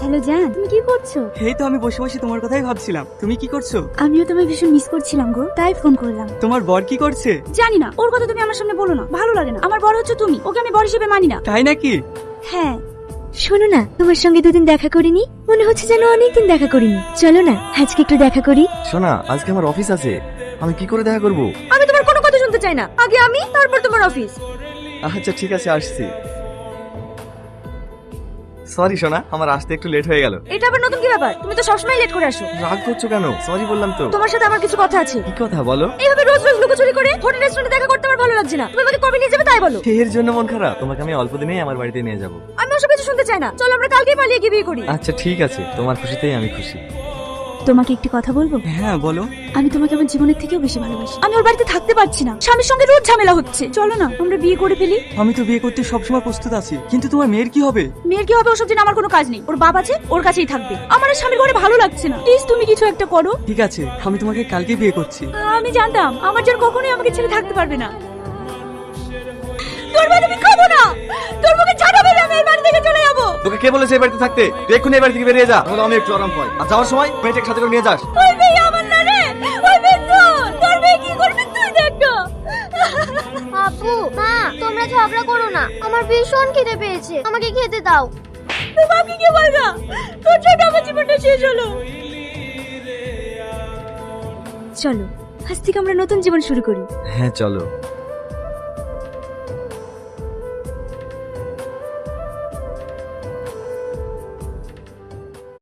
Hello জান, তুমি কি করছো? এই তো আমি বসে বসে তোমার কথাই ভাবছিলাম। তুমি কি করছো? আমিও তোমায় ভীষণ মিস করছিলাম গো, তাই ফোন করলাম। তোমার বর কি করছে? জানি না, ওর কথা তুমি আমার সামনে বলো না, ভালো লাগে না। আমার বর হচ্ছে তুমি, ওকে আমি বর হিসেবে মানি না। তাই নাকি? হ্যাঁ। শোনো না, তোমার সঙ্গে দুদিন দেখা করিনি, মনে হচ্ছে যেন অনেকদিন দেখা করিনি। চলো না আজকে একটু দেখা করি। শোনা, আজকে আমার অফিস আছে, আমি কি করে দেখা করব? আমি তোমার কোনো কথা শুনতে চাই না, আগে আমি তারপর তোমার অফিস। আচ্ছা ঠিক আছে, আসছি। সরি সোনা, আমার আসতে একটু লেট হয়ে গেল। এটা আবার নতুন কি ব্যাপার? তুমি তো সবসময় লেট করে আসো। রাগ করছো কেন? সরি বললাম তো। তোমার সাথে আমার কিছু কথা আছে। কি কথা বলো? এইভাবে রোজ রোজ লুকোচুরি করে হোটেল রেস্টুরেন্টে দেখা করতে আমার ভালো লাগছে না। তুমি আমাকে কবে নিয়ে যাবে তাই বলো। এর জন্য মন খারাপ? তোমাকে আমি অল্প দিনেই আমার বাড়িতে নিয়ে যাব। আমি ওসব কিছু শুনতে চাই না, চলো আমরা কালকেই পালিয়ে গিয়ে বিয়ে করি। আচ্ছা ঠিক আছে, তোমার খুশিতেই আমি খুশি। তোমাকে একটি কথা বলবো? হ্যাঁ বলো। আমি তোমাকে আমার জীবনের থেকেও বেশি ভালোবাসি। আমি ওর বাড়িতে থাকতে পারছি না, স্বামীর সঙ্গে রোজ ঝামেলা হচ্ছে। চলো না আমরা বিয়ে করে ফেলি। আমি তো বিয়ে করতে সবসময় প্রস্তুত আছি, কিন্তু তোমার মেয়ের কি হবে? মেয়ের কি হবে ওসব জেনে আমার কোনো কাজ নেই। ওর বাবা আছে, ওর কাছেই থাকবে। আমার আর স্বামীর ঘরে ভালো লাগছে না, প্লিজ তুমি কিছু একটা করো। ঠিক আছে, আমি তোমাকে কালকে বিয়ে করছি। আমি জানতাম আমার জন্য কখনোই আমাকে ছেড়ে থাকতে পারবে না। তোর বাড়ি আমি খাবো না, তোর মুখে জানাবে আমি এই বাড়ি থেকে চলে যাবো। তোকে কে বলেছে এই বাড়িতে থাকতে? তুই এক্ষুনি এই বাড়ি থেকে বেরিয়ে যা, তাহলে আমি একটু আরাম পাই। আর যাওয়ার সময় মেয়েটাকে সাথে করে নিয়ে যাস। ওই মেয়ে আমার না রে, ওই মেয়ে তোর মেয়ে কি করবে তুই দেখ না। আপু, মা, তোমরা ঝগড়া করো না, আমার ভীষণ খিদে পেয়েছে, আমাকে খেতে দাও। তুই বাকি কি বলগা, তোর জন্য আমার জীবনটা শেষ হলো। চলো আজ থেকে আমরা নতুন জীবন শুরু করি। হ্যাঁ চলো।